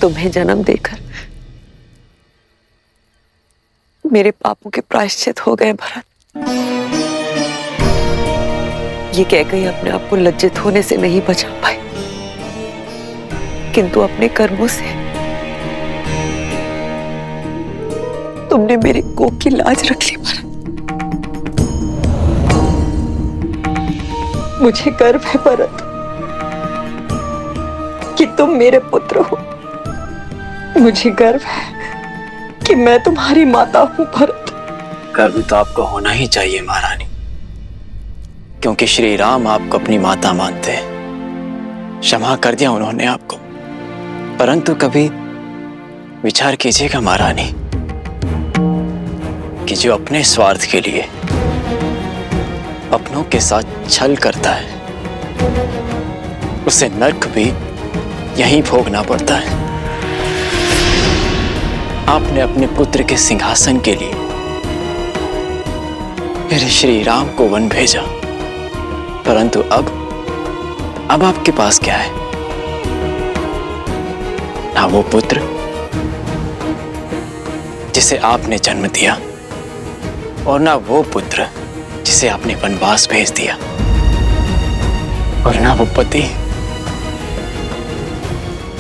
तुम्हें जन्म देकर मेरे पापों के प्रायश्चित हो गए भरत। ये कह गई अपने आप को लज्जित होने से नहीं बचा पाई, किंतु अपने कर्मों से तुमने मेरे कोख की लाज रख ली भरत। मुझे गर्व है भरत कि तुम मेरे पुत्र हो। मुझे गर्व है कि मैं तुम्हारी माता हूं भरत। गर्व तो आपको होना ही चाहिए महारानी, क्योंकि श्री राम आपको अपनी माता मानते हैं। क्षमा कर दिया उन्होंने आपको, परंतु कभी विचार कीजिएगा महारानी कि जो अपने स्वार्थ के लिए अपनों के साथ छल करता है, उसे नर्क भी यहीं भोगना पड़ता है। आपने अपने पुत्र के सिंहासन के लिए मेरे श्री राम को वन भेजा, परंतु अब आपके पास क्या है? ना वो पुत्र जिसे आपने जन्म दिया, और ना वो पुत्र जिसे आपने वनवास भेज दिया, और ना वो पति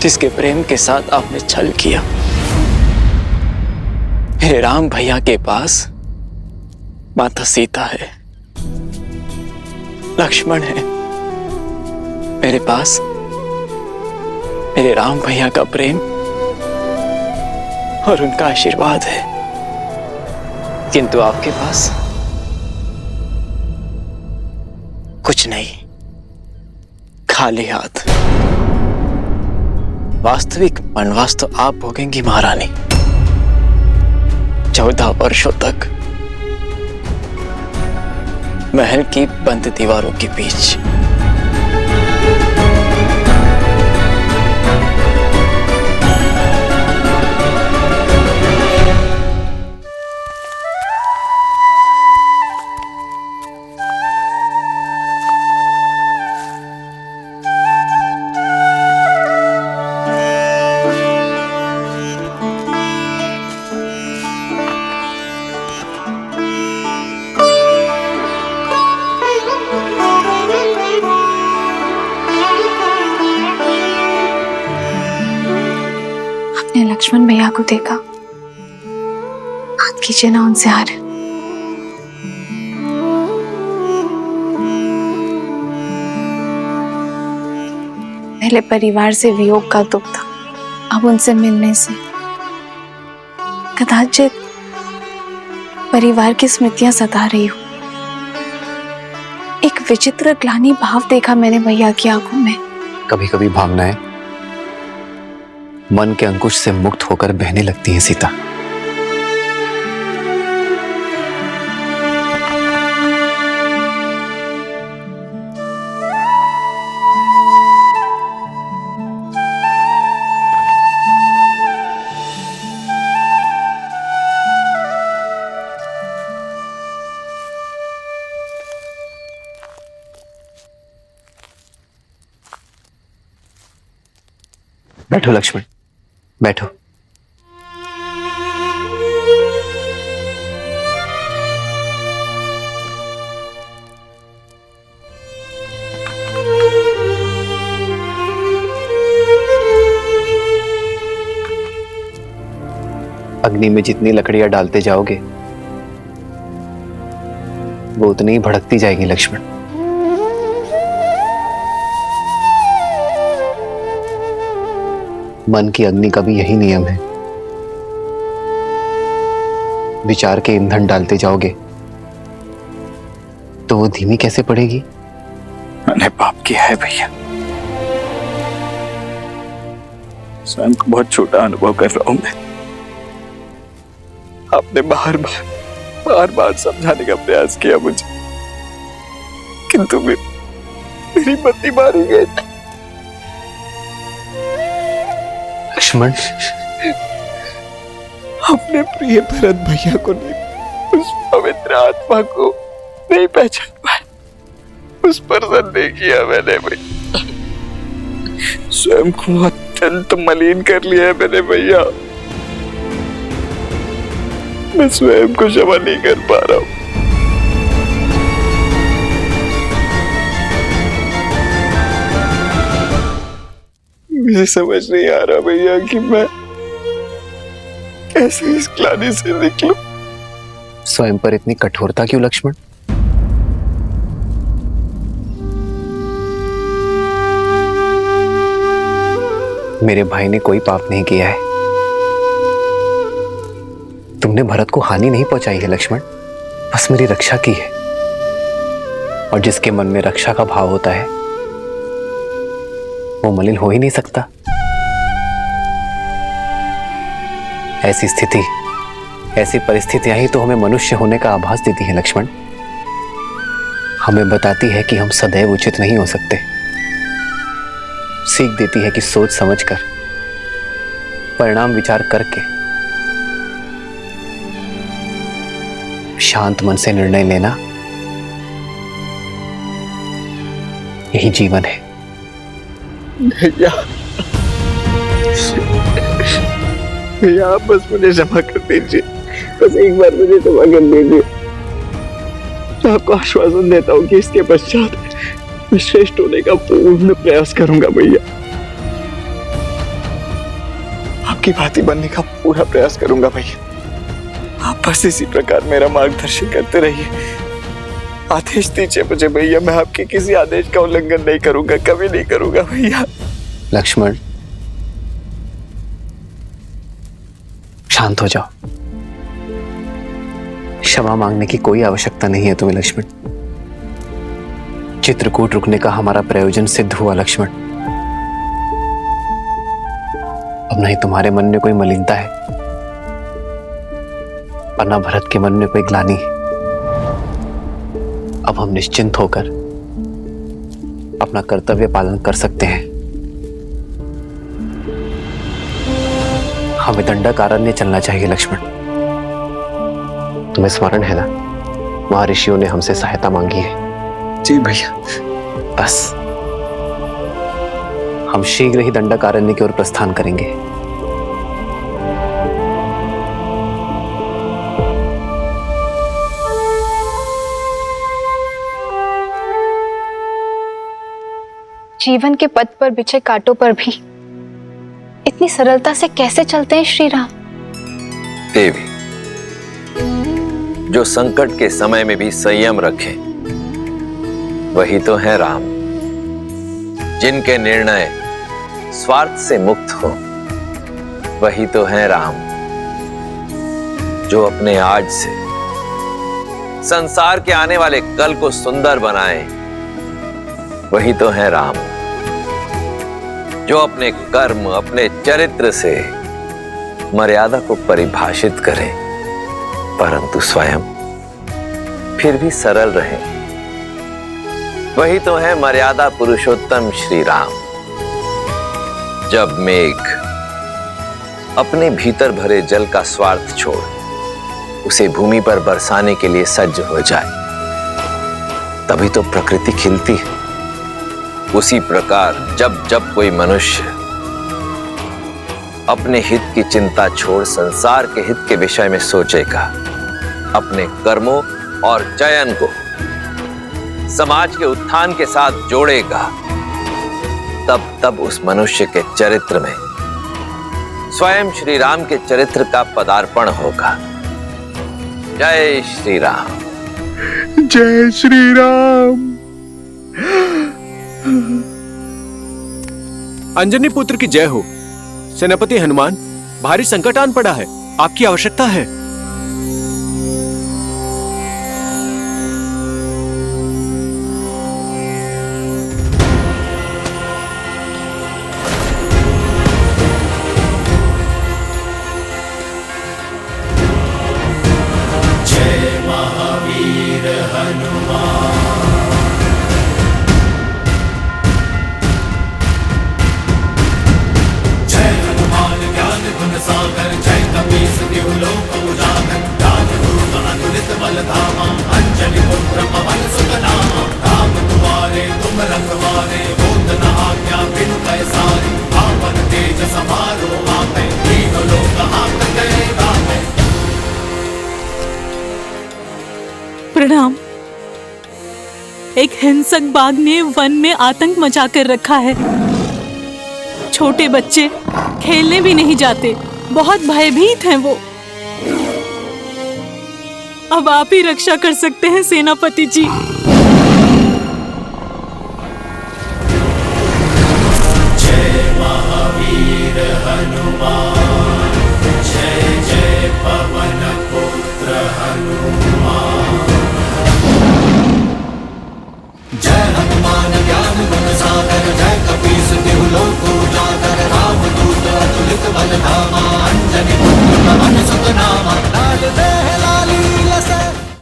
जिसके प्रेम के साथ आपने छल किया। मेरे राम भैया के पास माता सीता है, लक्ष्मण है। मेरे पास मेरे राम भैया का प्रेम और उनका आशीर्वाद है, किंतु आपके पास कुछ नहीं, खाली हाथ। वास्तविक वनवास तो आप भोगेंगी महारानी, 14 वर्षों तक महल की बंद दीवारों के बीच। लक्ष्मण भैया को देखा, बात कीजिए ना उनसे हार। पहले परिवार से वियोग का दुख था, अब उनसे मिलने से कदाचित परिवार की स्मृतियां सता रही हो। एक विचित्र ग्लानि भाव देखा मैंने भैया की आंखों में। कभी कभी भावनाएं मन के अंकुश से मुक्त होकर बहने लगती हैं सीता। बैठो लक्ष्मण, बैठो। अग्नि में जितनी लकड़ियां डालते जाओगे वो उतनी ही भड़कती जाएगी लक्ष्मण। मन की अग्नि का भी यही नियम है। विचार के ईंधन डालते जाओगे तो वो धीमी कैसे पड़ेगी? मैंने पाप किया है भैया, स्वयं को बहुत छोटा अनुभव कर रहा हूं मैं। आपने बार बार समझाने का प्रयास किया मुझे, किंतु मेरी मति मारी गई। लक्ष्मण, अपने प्रिय भरत भैया को नहीं, उस पवित्र आत्मा को नहीं पहचान पाया, उस पर नहीं किया मैंने भैया। स्वयं को अत्यंत मलिन कर लिया है मैंने भैया। मैं स्वयं को क्षमा नहीं कर पा रहा हूं। मुझे समझ नहीं आ रहा भैया कि मैं कैसे इस ग्लानि से निकलूं। स्वयं पर इतनी कठोरता क्यों लक्ष्मण? मेरे भाई ने कोई पाप नहीं किया है। तुमने भरत को हानि नहीं पहुंचाई है लक्ष्मण, बस मेरी रक्षा की है। और जिसके मन में रक्षा का भाव होता है वो मलिन हो ही नहीं सकता। ऐसी स्थिति, ऐसी परिस्थितियां ही तो हमें मनुष्य होने का आभास देती है लक्ष्मण। हमें बताती है कि हम सदैव उचित नहीं हो सकते। सीख देती है कि सोच समझकर, परिणाम विचार करके, शांत मन से निर्णय लेना, यही जीवन है। भैया, भैया आप बस मुझे क्षमा कर दीजिए, बस एक बार मुझे क्षमा कर दीजिए। मैं आपको आश्वासन देता हूँ कि इसके पश्चात मैं श्रेष्ठ होने का पूर्ण प्रयास करूंगा भैया। आपकी भांति बनने का पूरा प्रयास करूंगा भैया। आप बस इसी प्रकार मेरा मार्गदर्शन करते रहिए। आदेश दीजिए मुझे भैया, मैं आपके किसी आदेश का उल्लंघन नहीं करूंगा, कभी नहीं करूंगा भैया। लक्ष्मण शांत हो जाओ। क्षमा मांगने की कोई आवश्यकता नहीं है तुम्हें लक्ष्मण। चित्रकूट रुकने का हमारा प्रयोजन सिद्ध हुआ लक्ष्मण। अब नहीं तुम्हारे मन में कोई मलिनता है और ना भरत के मन में कोई ग्लानि। अब हम निश्चिंत होकर अपना कर्तव्य पालन कर सकते हैं। हमें दंडकारण्य चलना चाहिए लक्ष्मण। तुम्हें स्मरण है ना, महर्षियों ने हमसे सहायता मांगी है। जी भैया। बस हम शीघ्र ही दंडकारण्य की ओर प्रस्थान करेंगे। जीवन के पथ पर बिछे कांटों पर भी इतनी सरलता से कैसे चलते हैं श्री राम? देवी, जो संकट के समय में भी संयम रखे वही तो है राम। जिनके निर्णय स्वार्थ से मुक्त हो वही तो है राम। जो अपने आज से संसार के आने वाले कल को सुंदर बनाए वही तो है राम। जो अपने कर्म, अपने चरित्र से मर्यादा को परिभाषित करे परंतु स्वयं फिर भी सरल रहे वही तो है मर्यादा पुरुषोत्तम श्री राम। जब मेघ अपने भीतर भरे जल का स्वार्थ छोड़ उसे भूमि पर बरसाने के लिए सज्ज हो जाए तभी तो प्रकृति खिलती है। उसी प्रकार जब जब कोई मनुष्य अपने हित की चिंता छोड़ संसार के हित के विषय में सोचेगा, अपने कर्मों और चयन को समाज के उत्थान के साथ जोड़ेगा, तब तब उस मनुष्य के चरित्र में स्वयं श्री राम के चरित्र का पदार्पण होगा। जय श्री राम। जय श्री राम। अंजनी पुत्र की जय हो। सेनापति हनुमान, भारी संकट आन पड़ा है, आपकी आवश्यकता है। सागर जय कपीस देव लोक प्रणाम। एक हिंसक बाघ ने वन में आतंक मचा कर रखा है। छोटे बच्चे खेलने भी नहीं जाते, बहुत भयभीत हैं वो। अब आप ही रक्षा कर सकते हैं सेनापति जी। जय महावीर हनुमान, जय जय पवन पुत्र हनुमान। जय हनुमान ज्ञान गुण सागर, जय कपीस तिहु लोक उजागर। रामदूत अतुलित बल धामा, अंजनी पुत्र पवन सुत नामा।